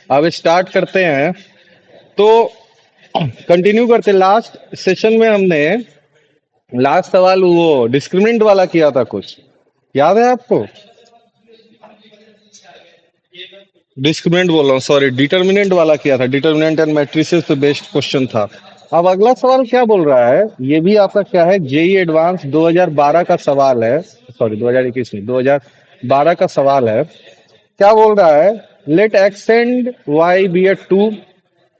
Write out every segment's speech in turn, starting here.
अब स्टार्ट करते हैं। तो कंटिन्यू करते, लास्ट सेशन में हमने लास्ट सवाल वो डिस्क्रिमिनेंट वाला किया था, कुछ याद है आपको? डिस्क्रिमिनेंट बोल रहा हूँ, सॉरी, डिटर्मिनेंट वाला किया था। डिटर्मिनेंट एंड मैट्रिसेस पे बेस्ड क्वेश्चन था। अब अगला सवाल क्या बोल रहा है, ये भी आपका क्या है, जेई एडवांस 2012 का सवाल है, सॉरी 2021 नहीं, 2012 का सवाल है। क्या बोल रहा है, let X and Y be a two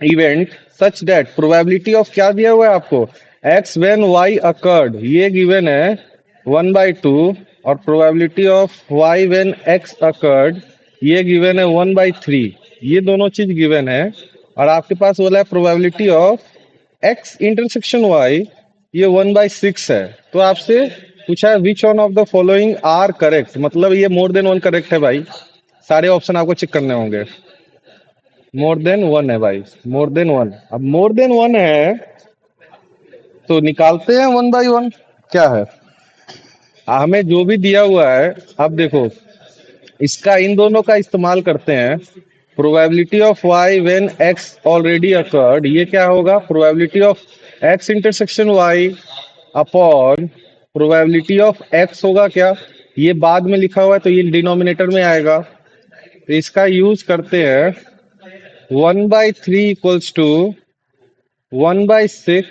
event such that probability of, क्या दिया हुआ है आपको, एक्स व्हेन वाई अकर्ड, ये गिवन है 1/2, और probability of Y when X occurred ये गिवन है 1/3। ये दोनों चीज गिवन है, और आपके पास बोला है probability of x intersection Y ये 1/6 है। तो आपसे पूछा है which one of the following are correct, मतलब ये मोर देन वन करेक्ट है भाई। सारे ऑप्शन आपको चेक करने होंगे। मोर देन वन है भाई, मोर देन वन। अब मोर देन वन है तो निकालते हैं 1/1। क्या है, हमें जो भी दिया हुआ है, अब देखो इसका इन दोनों का इस्तेमाल करते हैं। Probability of Y when X already occurred, ये क्या होगा, probability of x intersection Y upon probability of X होगा क्या, ये बाद में लिखा हुआ है तो ये डिनोमिनेटर में आएगा। तो इसका यूज करते हैं, 1/3 इक्वल्स टू 1/6,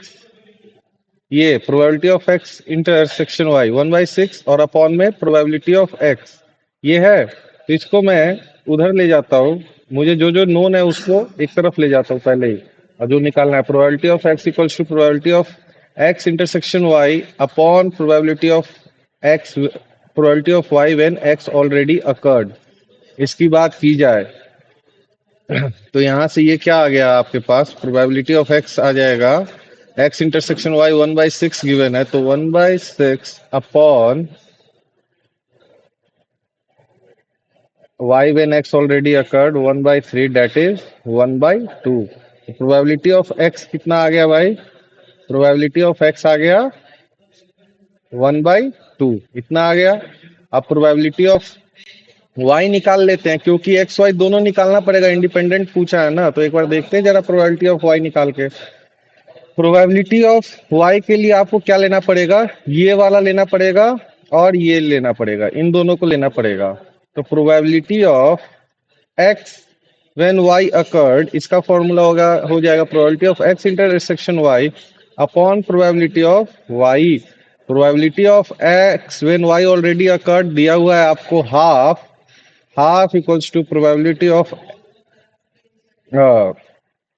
ये probability of x intersection Y 1/6, और अपॉन में प्रोबेबिलिटी ऑफ एक्स ये है। तो इसको मैं उधर ले जाता हूँ, मुझे जो जो नोन है उसको एक तरफ ले जाता हूँ पहले ही, और जो निकालना है probability of X equals to probability of x intersection Y upon probability of X, probability of Y when X already occurred. इसकी बात की जाए तो यहाँ से ये क्या आ गया आपके पास, प्रोबेबिलिटी ऑफ एक्स आ जाएगा, एक्स इंटरसेक्शन वाई 1/6 गिवन है, तो 1/6 upon Y when X already occurred 1/3, that is 1/2। Probability of X कितना आ गया भाई, प्रोबेबिलिटी ऑफ एक्स आ गया 1/2, इतना आ गया। अब प्रोबेबिलिटी ऑफ वाई निकाल लेते हैं, क्योंकि एक्स वाई दोनों निकालना पड़ेगा, इंडिपेंडेंट पूछा है ना, तो एक बार देखते हैं जरा प्रोबेबिलिटी ऑफ वाई निकाल के। प्रोबेबिलिटी ऑफ वाई के लिए आपको क्या लेना पड़ेगा, ये वाला लेना पड़ेगा और ये लेना पड़ेगा, इन दोनों को लेना पड़ेगा। तो probability of X when Y occurred, इसका फॉर्मूला होगा, हो जाएगा probability of x intersection Y upon probability of Y. Probability of X when Y already occurred दिया हुआ है आपको half, half equals to probability of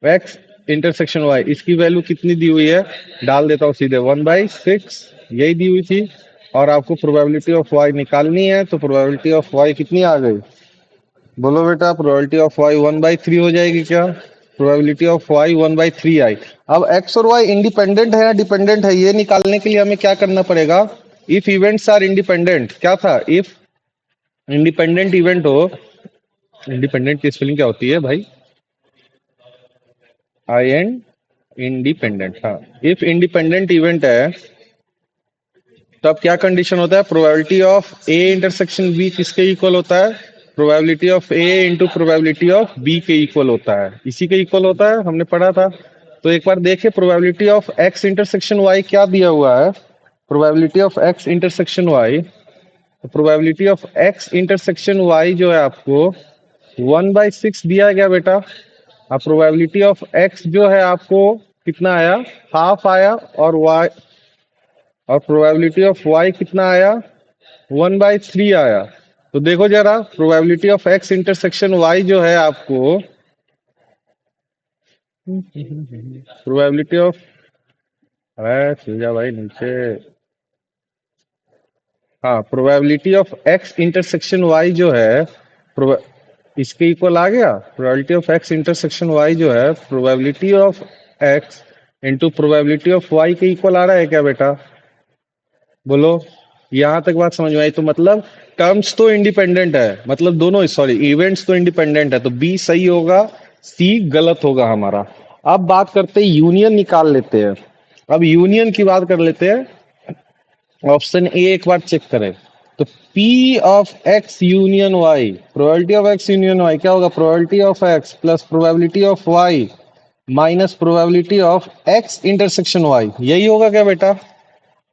x intersection Y, इसकी value कितनी दी हुई है, डाल देता हूँ सीधे 1/6, यही दी हुई थी। और आपको प्रोबेबिलिटी ऑफ वाई निकालनी है, तो प्रोबेबिलिटी ऑफ वाई कितनी आ गई, बोलो बेटा, प्रोबेबिलिटी ऑफ वाई 1/3 हो जाएगी क्या, प्रोबेबिलिटी ऑफ वाई 1/3 आई। अब एक्स और वाई इंडिपेंडेंट है या डिपेंडेंट है, ये निकालने के लिए हमें क्या करना पड़ेगा, इफ इवेंट्स आर इंडिपेंडेंट, क्या था, इफ इंडिपेंडेंट इवेंट हो, इंडिपेंडेंट की स्पेलिंग क्या होती है भाई, आई एन इंडिपेंडेंट, हाँ, इफ इंडिपेंडेंट इवेंट है तब क्या कंडीशन होता है, probability of A intersection B किसके इक्वल होता है, probability of A into probability of B के इक्वल होता है, इसी के इक्वल होता है, हमने पढ़ा था। तो एक बार देखिए probability of x intersection y क्या दिया हुआ है, probability of x intersection y, तो probability of x intersection Y जो है आपको 1/6 दिया गया बेटा। अब प्रोबेबिलिटी ऑफ एक्स जो है आपको कितना आया, हाफ आया, और वाई, और प्रोबेबिलिटी ऑफ वाई कितना आया, 1/3 आया। तो देखो जरा probability of x intersection Y जो है आपको, प्रोबेबिलिटी ऑफ, अरे चल जा भाई नीचे, हाँ, probability of x intersection Y जो है, इसके इक्वल आ गया, probability of x intersection Y जो है probability of X into probability of Y के इक्वल आ रहा है क्या बेटा, बोलो, यहां तक बात समझ में आई। तो मतलब टर्म्स तो इंडिपेंडेंट है, मतलब दोनों, सॉरी, इवेंट्स तो इंडिपेंडेंट है, तो बी सही होगा, सी गलत होगा हमारा। अब बात करते हैं यूनियन निकाल लेते हैं। अब यूनियन की बात कर लेते हैं, ऑप्शन ए एक बार चेक करें, तो P of X union Y, probability of X union Y क्या होगा? Probability of X plus probability of Y minus probability of x intersection Y, यही होगा क्या बेटा?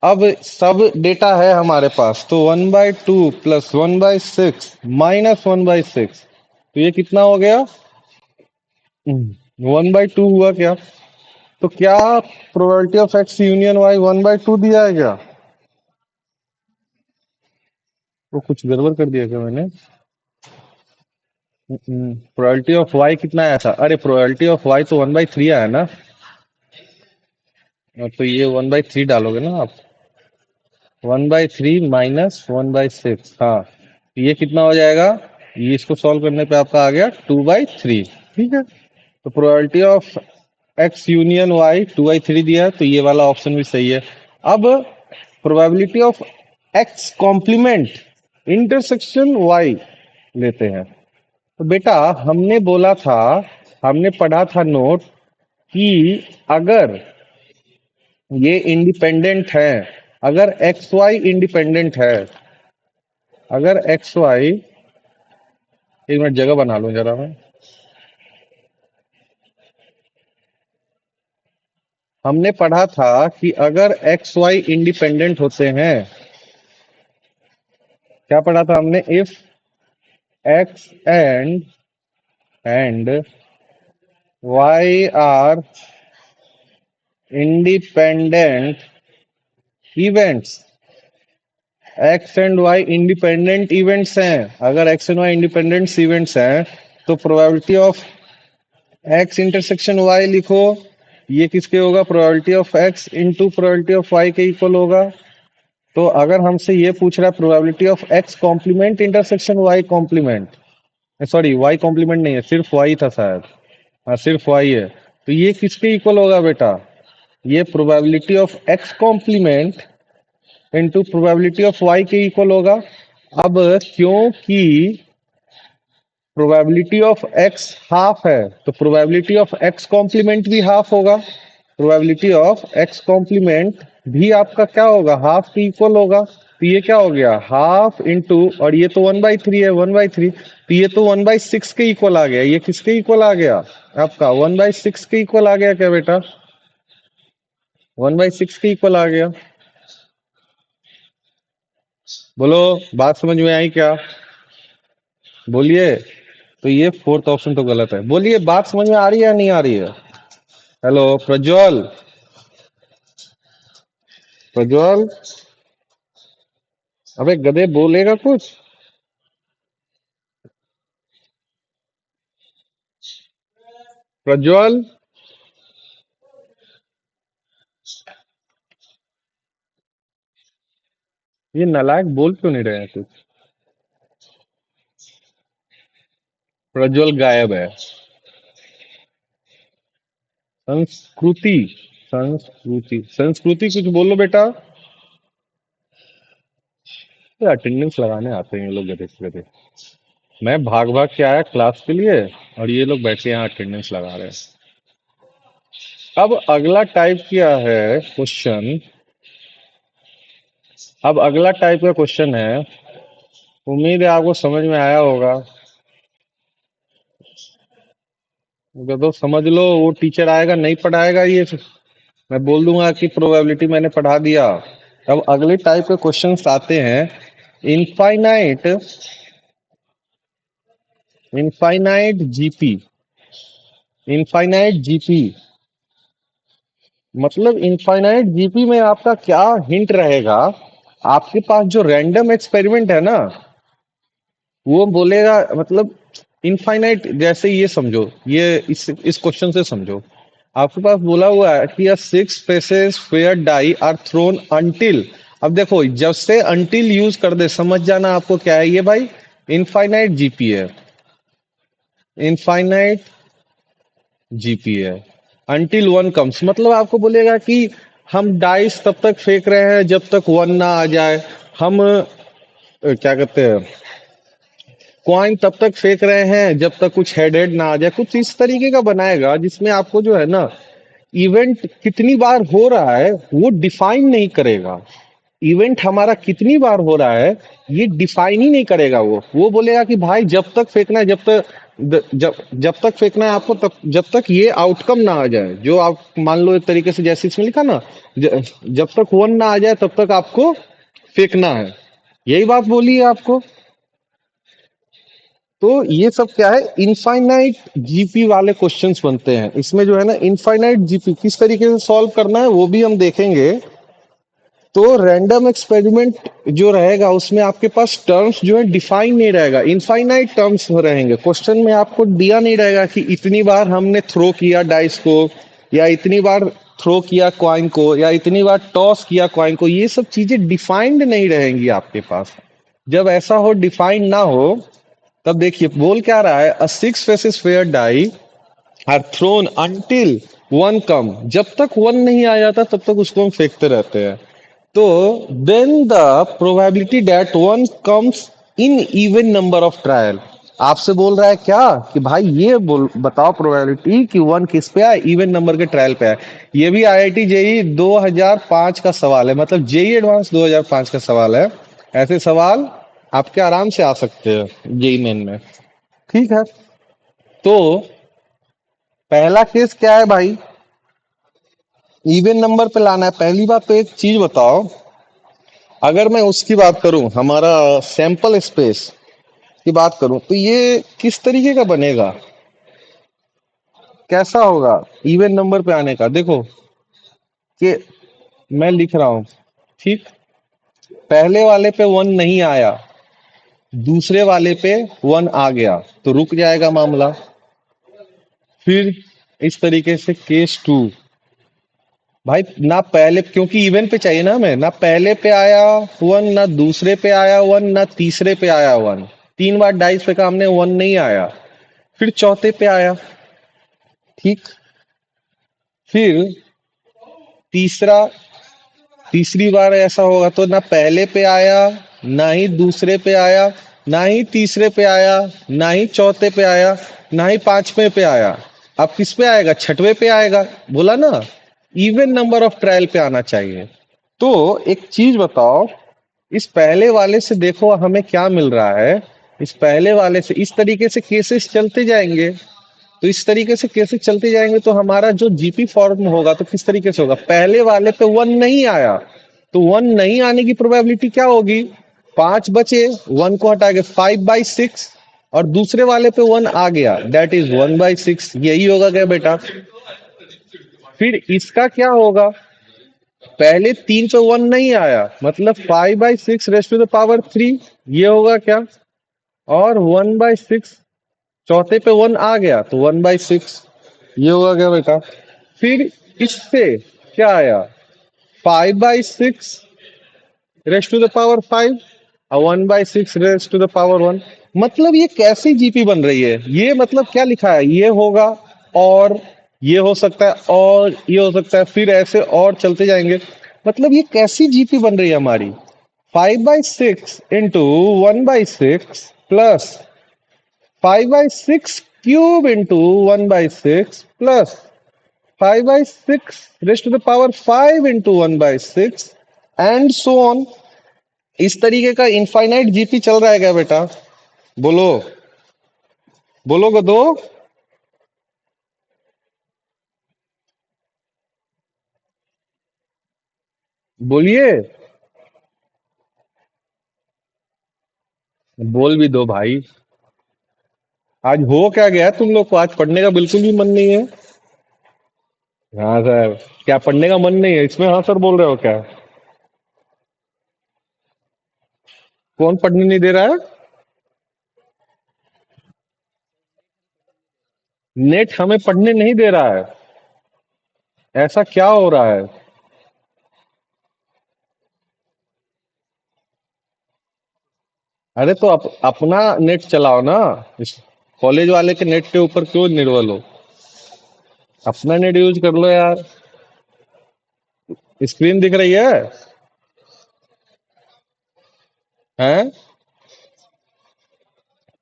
अब सब डेटा है हमारे पास, तो 1/2 प्लस 1/6 माइनस 1/6, तो ये कितना हो गया? 1/2 हुआ क्या? तो क्या probability of X union Y 1/2 दिया है क्या? वो कुछ गड़बड़ कर दिया क्या मैंने? प्रोबेबिलिटी ऑफ वाई कितना आया था? अरे प्रोबेबिलिटी ऑफ वाई तो 1/3 आया ना। तो ये 1/3 डालोगे ना आप, 1/3 माइनस 1/6, हाँ, ये कितना हो जाएगा? ये इसको सॉल्व करने पे आपका आ गया 2/3। ठीक है, तो probability of X union Y 2/3 दिया है, तो ये वाला ऑप्शन भी सही है। अब probability of X complement intersection Y लेते हैं। तो बेटा हमने बोला था, हमने पढ़ा था नोट कि अगर ये इंडिपेंडेंट है, अगर एक्स वाई इंडिपेंडेंट है, अगर एक्स वाई, एक मिनट जगह बना लूं जरा मैं। हमने पढ़ा था कि अगर एक्स वाई इंडिपेंडेंट होते हैं, क्या पढ़ा था हमने? If X and Y are independent events, X and Y independent events हैं, अगर X and Y independent events हैं, तो probability of x intersection Y लिखो, ये किसके होगा? Probability of X into probability of Y के इक्वल होगा। तो अगर हमसे ये पूछ रहा है probability of X complement intersection Y complement, sorry Y complement नहीं है, सिर्फ वाई था शायद, हाँ सिर्फ वाई है, तो ये किसके इक्वल होगा बेटा? ये probability of X complement into probability of Y के इक्वल होगा। अब क्योंकि प्रोबेबिलिटी ऑफ एक्स हाफ है, तो प्रोबेबिलिटी ऑफ एक्स कॉम्प्लीमेंट भी हाफ होगा, प्रोबेबिलिटी ऑफ एक्स कॉम्प्लीमेंट भी आपका क्या होगा? हाफ के इक्वल होगा। तो ये क्या हो गया? हाफ इंटू, और ये तो 1/3 है, 1/3, तो ये तो 1/6 के इक्वल आ गया। ये किसके इक्वल आ गया? आपका 1/6 के इक्वल आ गया क्या बेटा? 1/6 के इक्वल आ गया। बोलो, बात समझ में आई क्या? बोलिए। तो ये फोर्थ ऑप्शन तो गलत है। बोलिए, बात समझ में आ रही है या नहीं आ रही है? हेलो प्रज्वल, प्रज्वल, अबे गधे बोलेगा कुछ? प्रज्वल, ये नालायक बोल क्यों नहीं रहे हैं कुछ? प्रज्वल गायब है। संस्कृति, संस्कृति, संस्कृति, कुछ बोलो बेटा। ये अटेंडेंस लगाने आते हैं ये लोग गधे से गधे। मैं भाग भाग के आया क्लास के लिए, और ये लोग बैठे यहाँ अटेंडेंस लगा रहे हैं। अब अगला टाइप किया है क्वेश्चन, अब अगला टाइप का क्वेश्चन है, उम्मीद है आपको समझ में आया होगा। तो समझ लो, वो टीचर आएगा नहीं पढ़ाएगा ये, मैं बोल दूंगा कि प्रोबेबिलिटी मैंने पढ़ा दिया। अब अगले टाइप के क्वेश्चंस आते हैं, infinite, infinite GP, infinite GP, मतलब इनफाइनाइट जीपी में आपका क्या हिंट रहेगा? आपके पास जो रैंडम एक्सपेरिमेंट है ना, वो बोलेगा, मतलब इनफाइनाइट, जैसे ये समझो, ये इस क्वेश्चन से समझो, आपके पास बोला हुआ है कि 6 faces fair die are thrown until, अब देखो जब से अंटिल यूज कर दे समझ जाना आपको क्या है ये भाई, इनफाइनाइट जीपी है, इनफाइनाइट जीपी है। अंटिल वन कम्स, मतलब आपको बोलेगा कि हम डाइस तब तक फेंक रहे हैं जब तक वन ना आ जाए, हम क्या कहते हैं, कॉइन तब तक फेंक रहे हैं जब तक कुछ हेड हेड ना आ जाए, कुछ इस तरीके का बनाएगा जिसमें आपको जो है ना, इवेंट कितनी बार हो रहा है वो डिफाइन नहीं करेगा। इवेंट हमारा कितनी बार हो रहा है ये डिफाइन ही नहीं करेगा। वो बोलेगा कि भाई जब तक फेंकना है, जब तक फेंकना है आपको, तब जब तक ये आउटकम ना आ जाए, जो आप मान लो एक तरीके से जैसे इसमें लिखा ना, जब तक वन ना आ जाए तब तक आपको फेंकना है, यही बात बोली है आपको। तो ये सब क्या है, इनफाइनाइट जीपी वाले क्वेश्चंस बनते हैं इसमें, जो है ना इनफाइनाइट जीपी किस तरीके से सॉल्व करना है वो भी हम देखेंगे। तो रैंडम एक्सपेरिमेंट जो रहेगा उसमें आपके पास टर्म्स जो है डिफाइन नहीं रहेगा, इनफाइनाइट टर्म्स रहेंगे। क्वेश्चन में आपको दिया नहीं रहेगा कि इतनी बार हमने थ्रो किया डाइस को, या इतनी बार थ्रो किया कॉइन को, या इतनी बार टॉस किया कॉइन को, ये सब चीजें डिफाइंड नहीं रहेंगी आपके पास। जब ऐसा हो डिफाइंड ना हो, तब देखिए बोल क्या रहा है, a six faces fair die are thrown until one come, जब तक वन नहीं आ जाता तब तक उसको हम फेंकते रहते हैं। तो then the probability that one comes in even number of trial, आपसे बोल रहा है क्या कि भाई ये बोल बताओ प्रोबेबिलिटी कि वन किस पे आए, इवन नंबर के ट्रायल पे आए। ये भी आईआईटी जेई 2005 का सवाल है, मतलब जेई एडवांस 2005 का सवाल है। ऐसे सवाल आपके आराम से आ सकते हैं जेई मेन में। ठीक है, तो पहला केस क्या है भाई, इवन नंबर पे लाना है। पहली बात तो एक चीज बताओ, अगर मैं उसकी बात करूं, हमारा सैंपल स्पेस की बात करूं, तो ये किस तरीके का बनेगा, कैसा होगा इवन नंबर पे आने का। देखो कि मैं लिख रहा हूं, ठीक, पहले वाले पे वन नहीं आया, दूसरे वाले पे वन आ गया, तो रुक जाएगा मामला। फिर इस तरीके से केस टू, भाई ना पहले, क्योंकि इवन पे चाहिए ना हमें, ना पहले पे आया वन, ना दूसरे पे आया वन, ना तीसरे पे आया वन, तीन बार डाइस पे का हमने वन नहीं आया, फिर चौथे पे आया, ठीक, फिर तीसरा, तीसरी बार ऐसा होगा तो ना पहले पे आया, ना ही दूसरे पे आया, ना ही तीसरे पे आया, ना ही चौथे पे आया, ना ही पांचवे पे आया। अब किस पे आएगा, छठवे पे आएगा। बोला ना इवन नंबर ऑफ ट्रायल पे आना चाहिए। तो एक चीज बताओ, इस पहले वाले से देखो हमें क्या मिल रहा है। इस पहले वाले से इस तरीके से केसेस चलते जाएंगे, तो इस तरीके से केसेस चलते जाएंगे तो हमारा जो जीपी फॉर्म होगा तो किस तरीके से होगा, पहले वाले पे वन नहीं आया, तो वन नहीं आने की प्रोबेबिलिटी क्या होगी, पांच बचे, वन को हटा के 5/6, और दूसरे वाले पे वन आ गया, दैट इज 1/6, यही होगा क्या बेटा। फिर इसका क्या होगा, पहले तीन पे वन नहीं आया, मतलब 5/6 रेस टू द पावर 3, ये होगा क्या, और 1/6, चौथे पे वन आ गया तो 1/6, ये होगा क्या बेटा। फिर इससे क्या आया, 5/6 रेस टू द पावर 5 और 1/6 रेस टू द पावर 1। मतलब ये कैसी जीपी बन रही है, ये मतलब क्या लिखा है, ये होगा, और ये हो सकता है, और ये हो सकता है, फिर ऐसे और चलते जाएंगे। मतलब ये कैसी जीपी बन रही है हमारी, 5/6 into 1/6 plus 5/6 cube into 1/6 plus 5/6 raise to the power 5 into 1/6 and so on. इस तरीके का इनफाइनाइट जीपी चल रहा है क्या बेटा, बोलो, बोलो गदो, बोलिए, बोल भी दो भाई। आज हो क्या गया तुम लोग को, आज पढ़ने का बिल्कुल भी मन नहीं है। हाँ सर, क्या पढ़ने का मन नहीं है इसमें, हाँ सर बोल रहे हो क्या, कौन पढ़ने नहीं दे रहा है, नेट हमें पढ़ने नहीं दे रहा है, ऐसा क्या हो रहा है। अरे तो अपना नेट चलाओ ना, इस कॉलेज वाले के नेट के ऊपर क्यों निर्भर हो, अपना नेट यूज कर लो यार। स्क्रीन दिख रही है, हैं,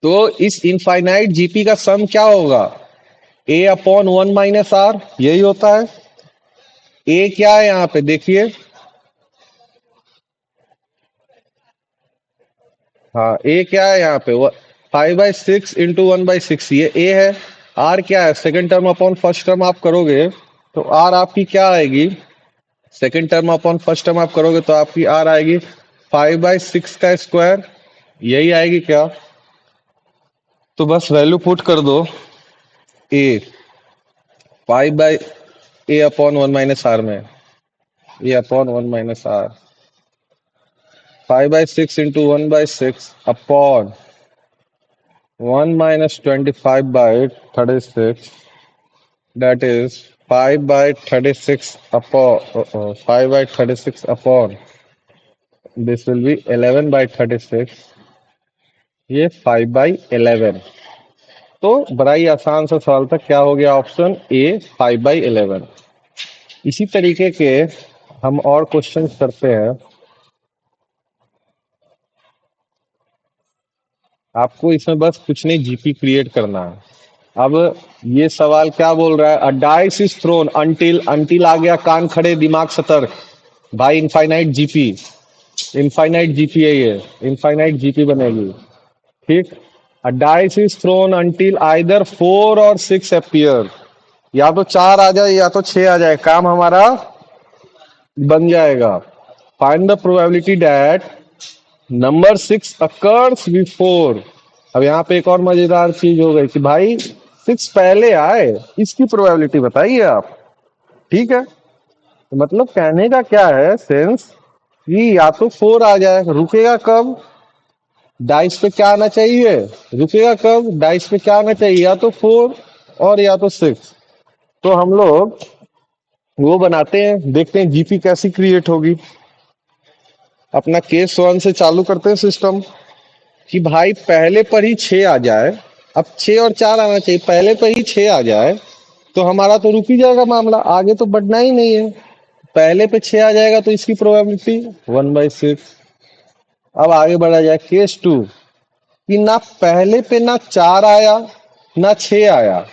तो इस इनफाइनाइट जीपी का सम क्या होगा, A/1 - R, यही होता है। ए क्या है यहाँ पे देखिए, हाँ ए क्या है यहाँ पे, 5/6 इंटू 1/6, ये ए है। आर क्या है, second term upon first term आप करोगे तो आर आपकी क्या आएगी, second term upon first term आप करोगे तो आपकी आर आएगी 5/6 का स्क्वायर, यही आएगी क्या। तो बस वैल्यू पुट कर दो, ए 5/a/1 - r में, a/1 - r, 5/6 into 1/6 upon 1 - 25/36, that is 5/36 upon 5/36 upon this will be 11/36, ये 5/11। तो बड़ा ही आसान सा सवाल था, क्या हो गया ऑप्शन ए 5/11। इसी तरीके के हम और क्वेश्चन करते हैं। आपको इसमें बस कुछ नहीं, जीपी क्रिएट करना है। अब ये सवाल क्या बोल रहा है, a dice is thrown until, until आ गया, कान खड़े दिमाग सतर्क, भाई इनफाइनाइट जीपी, इनफाइनाइट जीपी है ये, इनफाइनाइट जीपी बनेगी। ठीक, अ dice is thrown until either 4 और 6 अपीयर, या तो 4 आ जाए या तो 6 आ जाए, काम हमारा बन जाएगा। Find the probability that number 6 occurs before. अब यहाँ पे एक और मजेदार चीज हो गई कि भाई 6 पहले आए, इसकी प्रोबेबिलिटी बताइए आप। ठीक है, तो मतलब कहने का क्या है सेंस, कि या तो 4 आ जाए, रुकेगा कब, डाइस पे क्या आना चाहिए, रुकेगा कब, डाइस पे क्या आना चाहिए, या तो 4 और या तो 6। तो हम लोग वो बनाते हैं, देखते हैं जीपी कैसी क्रिएट होगी। अपना केस 1 से चालू करते हैं सिस्टम, कि भाई पहले पर ही 6 आ जाए। अब 6 और 4 आना चाहिए, पहले पर ही 6 आ जाए तो हमारा तो रुक ही जाएगा मामला, आगे तो बढ़ना ही नहीं है। पहले पे 6 आ जाएगा तो इसकी प्रोबेबिलिटी 1/6। अब आगे बढ़ा जाए केस 2, कि ना पहले पे ना 4 आया ना 6 आया,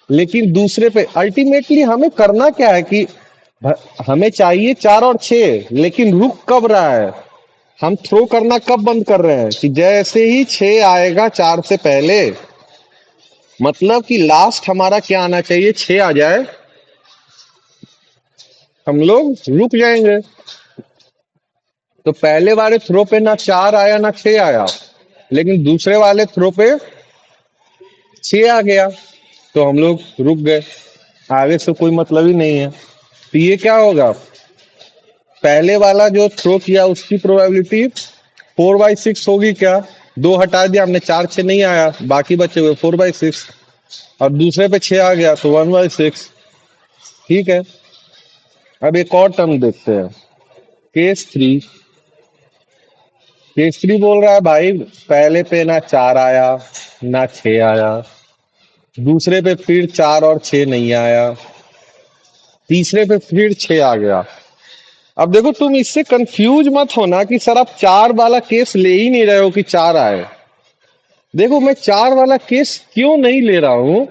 लेकिन दूसरे पे अल्टीमेटली हमें करना क्या है कि हमें चाहिए 4 और 6, लेकिन रुक कब रहा है, हम थ्रो करना कब बंद कर रहे हैं, कि जैसे ही 6 आएगा 4 से पहले, मतलब कि लास्ट हमारा क्या आना चाहिए, 6 आ जाए, हम लोग रुक जाएंगे। तो पहले वाले थ्रो पे ना 4 आया ना 6 आया, लेकिन दूसरे वाले थ्रो पे 6 आ गया, तो हम लोग रुक गए, आगे से कोई मतलब ही नहीं है। तो ये क्या होगा, पहले वाला जो थ्रो किया उसकी प्रोबेबिलिटी 4/6 होगी क्या, 2 हटा दिया हमने, 4 6 नहीं आया, बाकी बचे हुए 4/6, और दूसरे पे 6 आ गया तो 1/6। ठीक है, अब एक और टर्म देखते हैं, केस 3। केस 3 बोल रहा है भाई पहले पे ना 4 आया ना 6 आया, दूसरे पे फिर 4 और 6 नहीं आया, तीसरे पे फिर 6 आ गया। अब देखो तुम इससे कंफ्यूज मत होना कि सर आप 4 वाला केस ले ही नहीं रहे हो कि 4 आए। देखो मैं 4 वाला केस क्यों नहीं ले रहा हूं,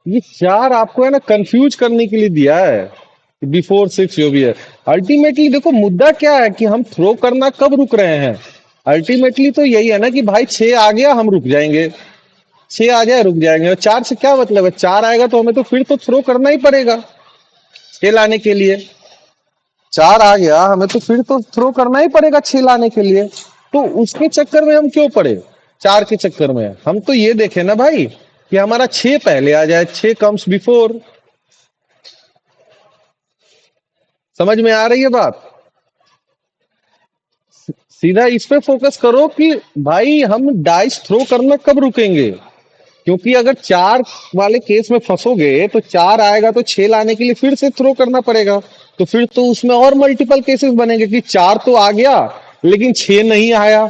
ये 4 आपको है ना कंफ्यूज करने के लिए दिया है, बिफोर 6 जो भी है। अल्टीमेटली देखो मुद्दा क्या है कि हम थ्रो करना कब रुक रहे हैं, अल्टीमेटली तो यही है ना कि भाई 6 आ गया हम रुक जाएंगे, 6 आ जाए रुक जाएंगे, और 4 से क्या मतलब है, 4 आएगा तो हमें तो फिर तो थ्रो करना ही पड़ेगा 6 लाने के लिए। 4 आ गया हमें तो फिर तो थ्रो करना ही पड़ेगा 6 लाने के लिए, तो उसके चक्कर में हम क्यों पड़े, 4 के चक्कर में। हम तो ये देखे ना भाई कि हमारा 6 पहले आ जाए, 6 कम्स बिफोर। समझ में आ रही है बात, सीधा इस पे फोकस करो कि भाई हम डाइस थ्रो करना कब रुकेंगे, क्योंकि अगर 4 वाले केस में फंसोगे तो 4 आएगा तो 6 लाने के लिए फिर से थ्रो करना पड़ेगा, तो फिर तो उसमें और मल्टीपल केसेस बनेंगे कि 4 तो आ गया लेकिन 6 नहीं आया,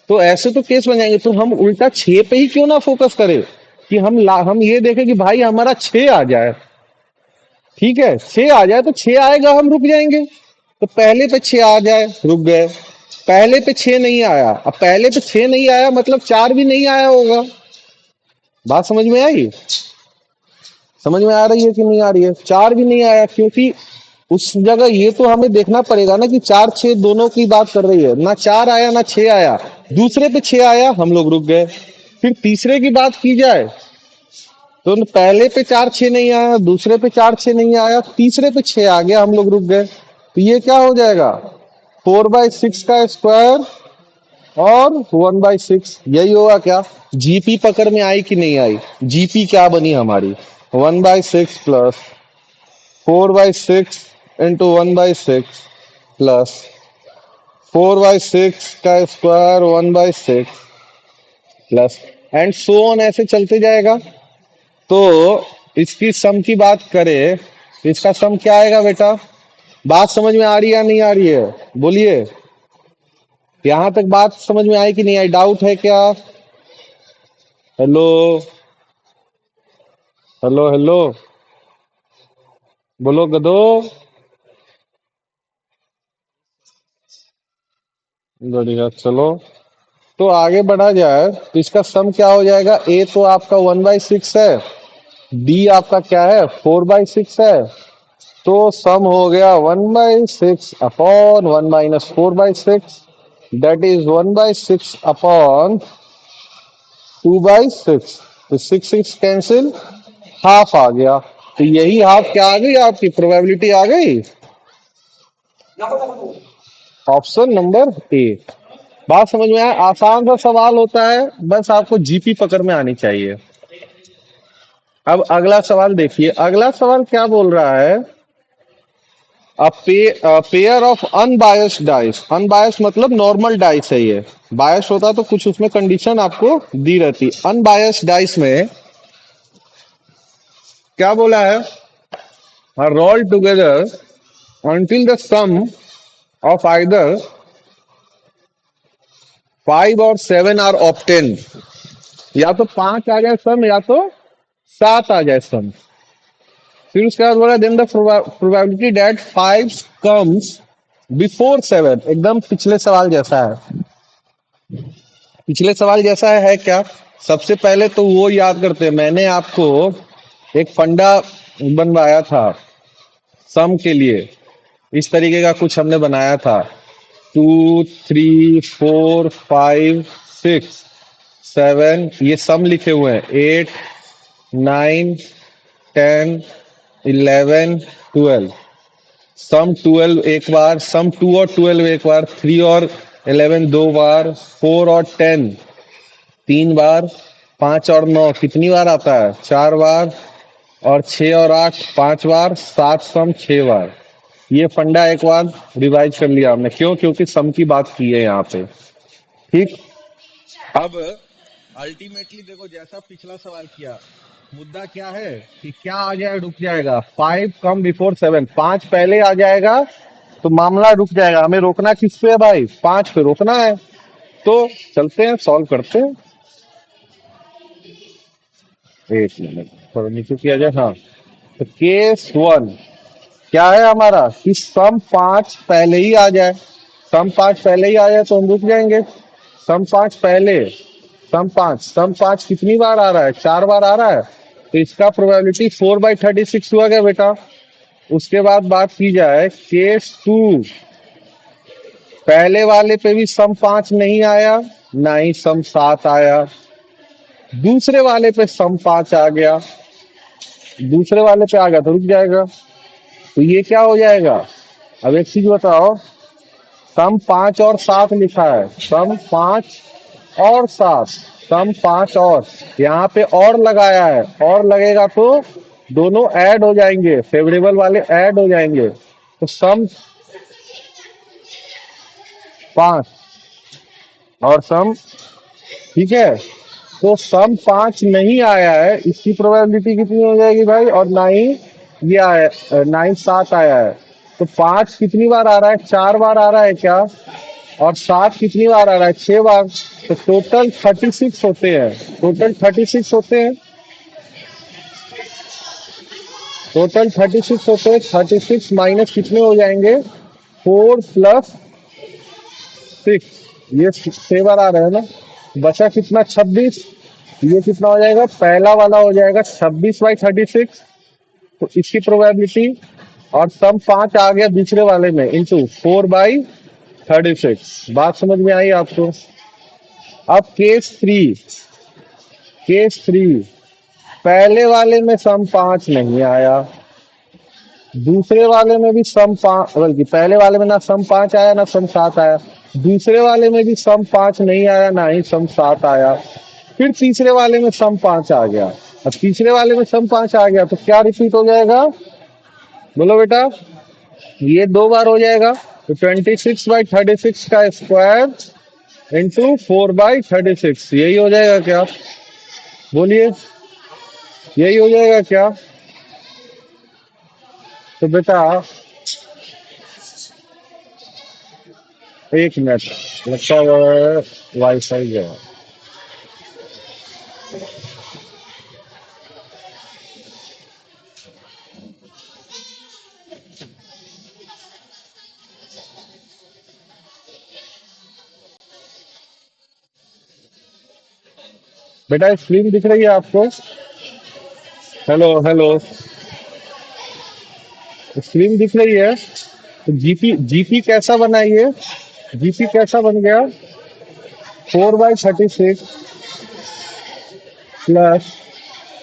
तो ऐसे तो केस बन जाएंगे। तो हम उल्टा 6 पे ही क्यों ना फोकस करें, कि हम ये देखें कि भाई हमारा 6 आ जाए। ठीक है, 6 आ जाए तो 6 आएगा हम रुक जाएंगे, तो पहले पे 6 आ जाए रुक गए, पहले पे 6 नहीं आया, अब पहले पे 6 नहीं आया मतलब 4 भी नहीं आया होगा। बात समझ में आई, समझ में आ रही है कि नहीं आ रही है, 4 भी नहीं आया, क्योंकि उस जगह ये तो हमें देखना पड़ेगा ना कि 4 6 दोनों की बात कर रही है, ना 4 आया ना 6 आया, दूसरे पे 6 आया, हम लोग रुक गए। फिर तीसरे की बात की जाए तो पहले पे 4 6 नहीं आया, दूसरे पे 4 6 नहीं आया, तीसरे पे 6 आ गया, हम लोग रुक गए। तो ये क्या हो जाएगा, 4/6 का स्क्वायर और 1/6, यही होगा क्या। जीपी पकड़ में आई कि नहीं आई, जीपी क्या बनी हमारी, 1/6 प्लस 4/6 इंटू 1/6 प्लस 4/6 का square 1/6 plus and so on, ऐसे चलते जाएगा। तो इसकी सम की बात करें तो इसका सम क्या आएगा बेटा, बात समझ में आ रही है या नहीं आ रही है, बोलिए। यहां तक बात समझ में आई कि नहीं आई, डाउट है क्या। हेलो, हेलो, हेलो, बोलो गदो। बढ़िया, चलो। तो आगे बढ़ा जाए तो इसका सम क्या हो जाएगा, ए तो आपका 1/6 है, बी आपका क्या है 4/6 है। तो सम हो गया 1/6 अपॉन 1 - 4/6, दैट इज 1/6 अपॉन 2/6। तो 6 6 कैंसिल, हाफ आ गया। तो यही हाफ क्या आ गई, आपकी प्रोबेबिलिटी आ गई, ऑप्शन नंबर ए। बात समझ में आया, आसान सा सवाल होता है, बस आपको जीपी पकड़ में आनी चाहिए। अब अगला सवाल देखिए, अगला सवाल क्या बोल रहा है, pair of unbiased dice, unbiased मतलब नॉर्मल डाइस है ये, बायस होता तो कुछ उसमें कंडीशन आपको दी रहती। अनबायस्ड डाइस में क्या बोला है, roll together until the sum of either 5 और 7 आर ऑप्टेन, या तो 5 आ जाए सम या तो 7 आ जाए सम। फिर उसके बाद बोला then the probability that 5 comes before 7, एकदम पिछले सवाल जैसा है। पिछले सवाल जैसा है क्या, सबसे पहले तो वो याद करते हैं, मैंने आपको एक फंडा बनवाया था सम के लिए, इस तरीके का कुछ हमने बनाया था, 2 3 4 5 6 7, ये सम लिखे हुए हैं, 8 9 10 11 12, सम 12 एक बार, सम 2 और 12 एक बार, 3 और 11 दो बार, 4 और 10 तीन बार, 5 और 9 कितनी बार आता है, 4 बार, और 6 और 8 5 बार, 7 सम 6 बार। ये फंडा एक बार रिवाइज कर लिया हमने, क्यों, क्योंकि सम की बात की है यहाँ पे। ठीक। अब अल्टीमेटली देखो, जैसा पिछला सवाल किया, मुद्दा क्या है कि क्या आ जाए रुक जाएगा, 5 कम बिफोर 7, 5 पहले आ जाएगा तो मामला रुक जाएगा। हमें रोकना किस पे है भाई, 5 पे रोकना है। तो चलते हैं, सॉल्व करते हैं। एक मिनट, थोड़ा नीचे किया जाए, हाँ। तो केस 1 क्या है हमारा, कि सम 5 पहले ही आ जाए, सम 5 पहले ही आ जाए तो हम रुक जाएंगे। सम 5 पहले, सम 5 कितनी बार आ रहा है, 4 बार आ रहा है, तो इसका प्रोबेबिलिटी 4/36 हुआ क्या बेटा। उसके बाद बात की जाए केस 2, पहले वाले पे भी सम 5 नहीं आया, ना ही सम 7 आया, दूसरे वाले पे सम 5 आ गया, दूसरे वाले पे आ गया तो रुक जाएगा। तो ये क्या हो जाएगा, अब एक चीज बताओ, सम 5 और 7 लिखा है, सम 5 और 7, सम 5 और, यहाँ पे और लगाया है, और लगेगा तो दोनों ऐड हो जाएंगे, फेवरेबल वाले ऐड हो जाएंगे, तो सम 5 और सम, ठीक है। तो सम 5 नहीं आया है, इसकी प्रोबेबिलिटी कितनी हो जाएगी भाई, और ना ही ये आया, ना ही 7 आया है। तो 5 कितनी बार आ रहा है, 4 बार आ रहा है क्या, और 7 कितनी बार आ रहा है, 6 बार। तो टोटल 36 होते हैं, टोटल 36 होते हैं, टोटल 36 होते हैं। 36 माइनस कितने हो जाएंगे, 4 प्लस 6, ये 6 बार आ रहे हैं ना, बचा कितना 26, ये कितना हो जाएगा, पहला वाला हो जाएगा 26/36, तो इसकी प्रोबेबिलिटी, और सम 5 आ गया दूसरे वाले में इंटू 4/36। बात समझ में आई आपको। अब केस थ्री पहले वाले में सम 5 नहीं आया, दूसरे वाले में भी सम 5, बल्कि पहले वाले में ना सम 5 आया ना सम 7 आया, दूसरे वाले में भी सम 5 नहीं आया ना ही सम 7 आया, फिर तीसरे वाले में सम 5 आ गया। अब तीसरे वाले में सम 5 आ गया तो क्या रिपीट हो जाएगा, बोलो बेटा। ये 2 बार हो जाएगा। तो 26/36 का स्क्वायर इंटू 4/36, यही हो जाएगा क्या, बोलिए, यही हो जाएगा क्या। तो बेटा एक मिनट, लगता है वाईफाई गया। बेटा स्क्रीन दिख रही है आपको, हेलो हेलो, स्क्रीन दिख रही है। तो जीपी जीपी कैसा बना ये, जीपी कैसा बन गया, 4/36 प्लस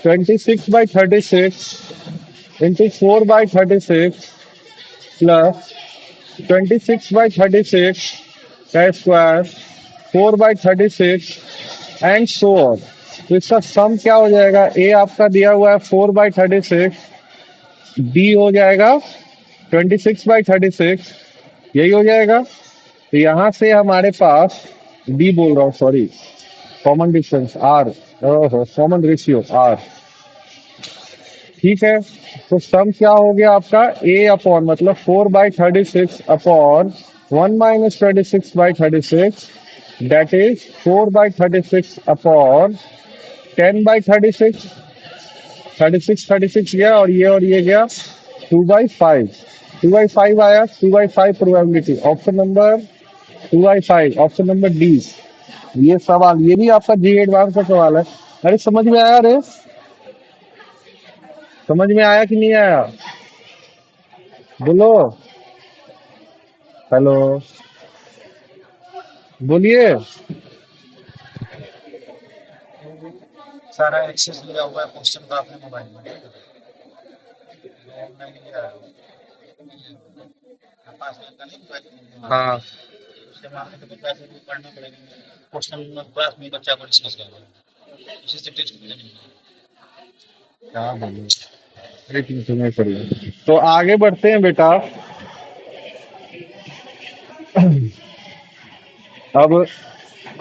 26/36 इंटू 4/36 प्लस 26/36 का स्क्वायर 4/36 एंड सो ऑन। तो इसका सम क्या हो जाएगा, ए आपका दिया हुआ है 4/36, बी हो जाएगा 26/36, यही हो जाएगा। तो यहां से हमारे पास डी बोल रहा हूँ, sorry, common distance R, common ratio R, ठीक है। तो सम क्या हो गया आपका, ए अपॉन मतलब 4/36 अपॉन 1 - 26/36, दैट इज 4/36 अपॉन 10/36, 36 गया और ये गया 2/5, 2/5 आया, 2/5 probability, option number 2/5, option number D. ये सवाल, ये भी आपका जी एडवांस का सवाल है। अरे समझ में आया, रे समझ में आया कि नहीं आया, बोलो, हेलो, बोलिए। सारा एक्सेस लिया हुआ है क्वेश्चन का अपने मोबाइल में, ऑनलाइन लिया है, पास में का नहीं मोबाइल, हाँ उसके मामले में तो पैसे भी पढ़ना पड़ेगा, क्वेश्चन क्लास में बच्चा को डिस्कस करना, उसी से टेस्ट मिलेगा। क्या बोलिए, लेकिन तुम्हें करिए। तो आगे बढ़ते हैं बेटा। अब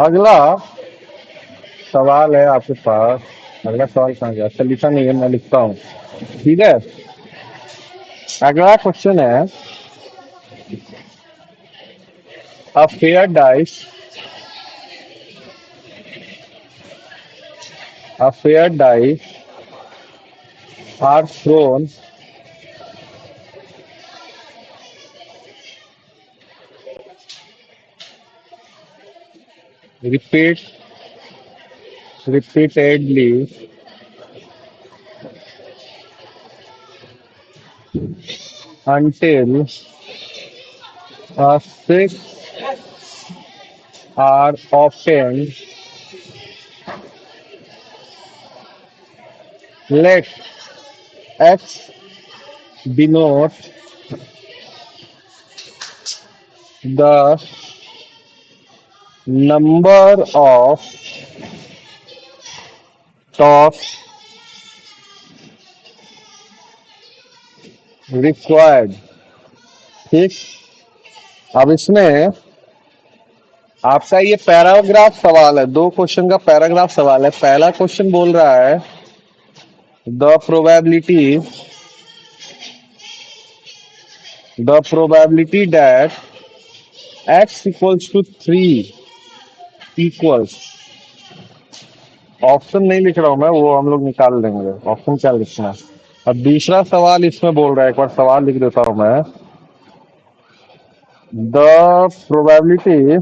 अगला सवाल है आपके पास, अगला सवाल कहाँ गया, अच्छा लिखा नहीं है, मैं लिखता हूँ, ठीक है। अगला क्वेश्चन है, a fair dice, a fair dice are thrown repeat, repeatedly until six are obtained. Let x denote the number of toss required, ठीक। अब इसमें आपका ये पैराग्राफ सवाल है, 2 क्वेश्चन का पैराग्राफ सवाल है। पहला क्वेश्चन बोल रहा है the probability that x equals to 3 equals, option नहीं लिख रहा हूं मैं, वो हम लोग निकाल लेंगे, ऑप्शन क्या लिखना है। अब दूसरा सवाल इसमें बोल रहा है, एक बार सवाल लिख देता हूं मैं, the probability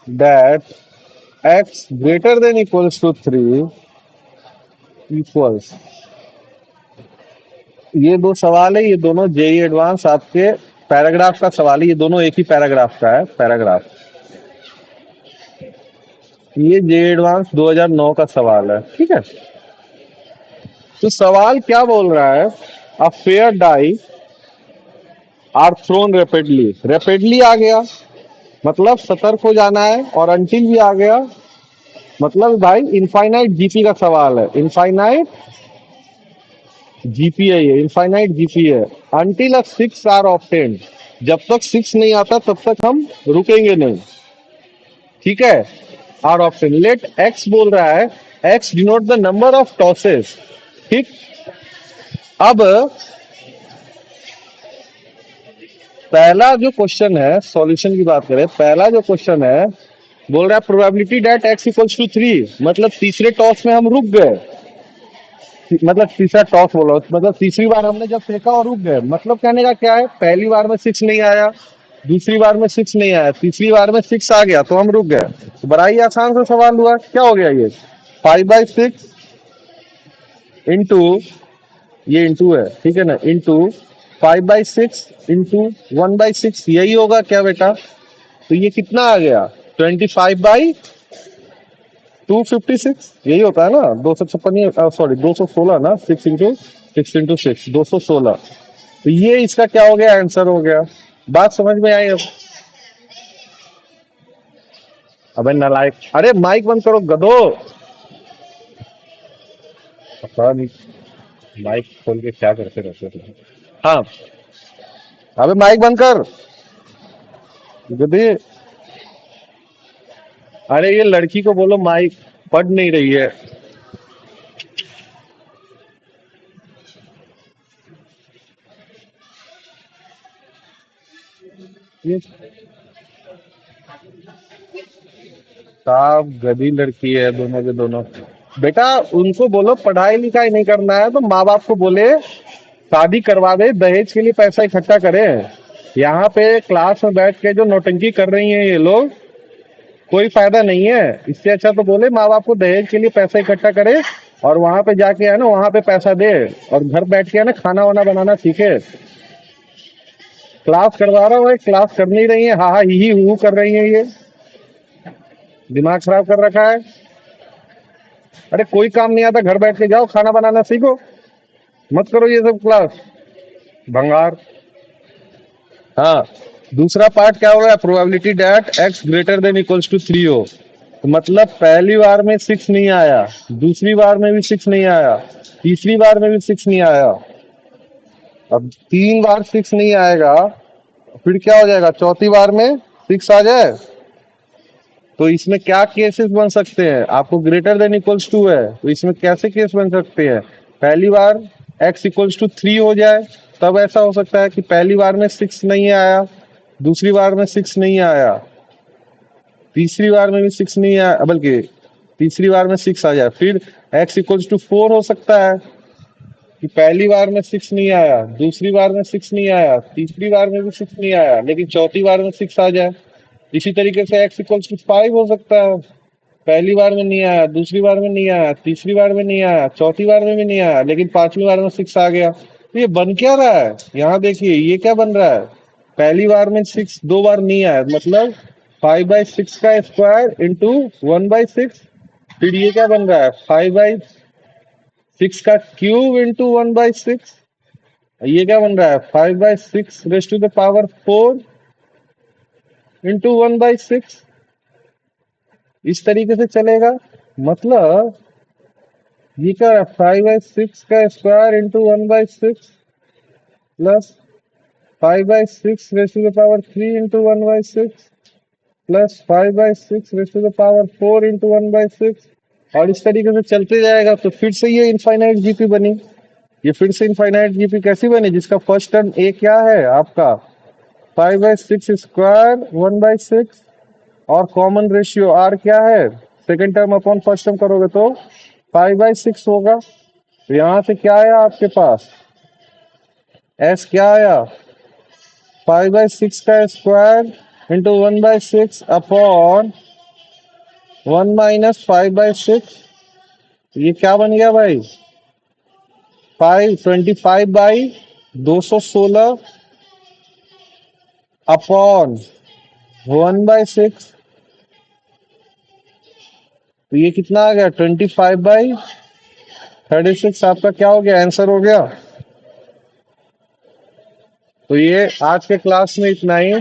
that x greater than equals to 3 equals. ये 2 सवाल है, ये दोनों जेई एडवांस आपके पैराग्राफ का सवाल है, ये दोनों एक ही पैराग्राफ का है, पैराग्राफ। ये जे एडवांस 2009 का सवाल है, ठीक है। तो सवाल क्या बोल रहा है, a fair die are thrown rapidly, rapidly आ गया मतलब सतर्क हो जाना है, और अंटिल भी आ गया मतलब भाई इनफाइनाइट जीपी का सवाल है, इनफाइनाइट जीपी है, ये इनफाइनाइट जीपी है। Until a six are obtained, जब तक सिक्स नहीं आता तब तक हम रुकेंगे नहीं, ठीक है। आर ऑप्शन, लेट एक्स बोल रहा है, x denote the number of tosses, ठीक। अब पहला जो क्वेश्चन है, सॉल्यूशन की बात करें, पहला जो क्वेश्चन है बोल रहा है probability that X equals to 3, मतलब तीसरे टॉस में हम रुक गए, मतलब तीसरा टॉस बोला मतलब तीसरी बार हमने जब फेंका और रुक गए, मतलब कहने का क्या है, पहली बार में सिक्स नहीं आया, दूसरी बार में सिक्स नहीं आया, तीसरी बार में सिक्स आ गया तो हम रुक गए। तो बड़ा ही आसान सा सवाल हुआ, क्या हो गया ये, 5/6 इंटू, ये इंटू है ठीक है ना, इंटू 5/6 इंटू 1/6, यही होगा क्या बेटा। तो ये कितना आ गया, 25/256, यही होता है ना, 256, सॉरी 216 ना, 6 इंटू 6 216। तो ये इसका क्या हो गया, आंसर हो गया। बात समझ में आई अब। अबे नालायक, अरे माइक बंद करो गधो। पता नहीं माइक खोल के क्या करते रहते हो। हाँ, अबे माइक बंद कर गधे। अरे ये लड़की को बोलो माइक, पढ़ नहीं रही है ये, साफ गधी लड़की है दोनों के दोनों। बेटा उनको बोलो पढ़ाई लिखाई नहीं करना है तो माँ बाप को बोले शादी करवा दे, दहेज के लिए पैसा इकट्ठा करें। यहाँ पे क्लास में बैठ के जो नौटंकी कर रही हैं ये लोग, कोई फायदा नहीं है। इससे अच्छा तो बोले माँ बाप को दहेज के लिए पैसा इकट्ठा करे, और वहां पे जाके है ना, वहां पे पैसा दे, और घर बैठ के है ना खाना वाना बनाना सीखे। क्लास करवा रहा हूँ, क्लास कर नहीं रही है, हा हा ही हू कर रही है, ये दिमाग खराब कर रखा है। अरे कोई काम नहीं आता, घर बैठ के जाओ खाना बनाना सीखो, मत करो ये सब क्लास भंगार। हाँ, दूसरा पार्ट क्या हो रहा है, probability that X greater than equals to 3 हो, तो मतलब पहली बार में सिक्स नहीं आया, दूसरी बार में भी सिक्स नहीं आया, तीसरी बार में भी सिक्स नहीं आया, अब 3 बार सिक्स नहीं आएगा, फिर क्या हो जाएगा, चौथी बार में सिक्स आ जाए। तो इसमें क्या केसेस बन सकते हैं, आपको ग्रेटर देन इक्वल्स टू है तो इसमें कैसे केस बन सकते हैं, पहली बार एक्स इक्वल्स टू 3 हो जाए, तब ऐसा हो सकता है कि पहली बार में सिक्स नहीं आया, दूसरी बार में सिक्स नहीं आया, तीसरी बार में भी सिक्स नहीं आया, बल्कि तीसरी बार में सिक्स आ जाए, फिर एक्स इक्वल्स टू 4 हो सकता है कि पहली बार में सिक्स नहीं आया, दूसरी बार में सिक्स नहीं आया, तीसरी बार में भी सिक्स नहीं आया, लेकिन चौथी बार में सिक्स आ जाए। इसी तरीके से एक्स इक्वल्स टू 5 हो सकता है, पहली बार में नहीं आया, दूसरी बार में नहीं आया, तीसरी बार में नहीं आया, चौथी बार में भी नहीं आया, लेकिन पांचवी बार में सिक्स आ गया। तो ये बन क्या रहा है, यहाँ देखिए ये क्या बन रहा है, पहली बार में सिक्स 2 बार नहीं आया, मतलब 5/6 का स्क्वायर इंटू 1/6, फिर ये क्या बन रहा है, 5/6 का क्यूब इंटू 1/6, ये क्या बन रहा है, 5/6 raise to the power 4 into 1/6, इस तरीके से चलेगा। मतलब ये क्या है, 5/6 का square into 1/6 plus 5/6 raise to the power 3 into 1/6 plus 5/6 raise to the power 4 into 1/6, और इस तरीके से चलते जाएगा। तो फिर से ये इनफाइनाइट जीपी बनी, ये फिर से इनफाइनाइट जीपी कैसी बनी, जिसका फर्स्ट टर्म ए क्या है आपका, 5/6 स्क्वायर 1/6, और कॉमन रेशियो आर क्या है, second term upon first term करोगे तो 5/6 होगा। तो यहाँ से क्या आया आपके पास, एस क्या आया, 5/6 का स्क्वायर इंटू 1/6 अपॉन 1 - 5/6, ये क्या बन गया भाई, 25/216 अपॉन 1/6, तो ये कितना आ गया 25/36। आपका क्या हो गया, आंसर हो गया। तो ये आज के क्लास में इतना ही।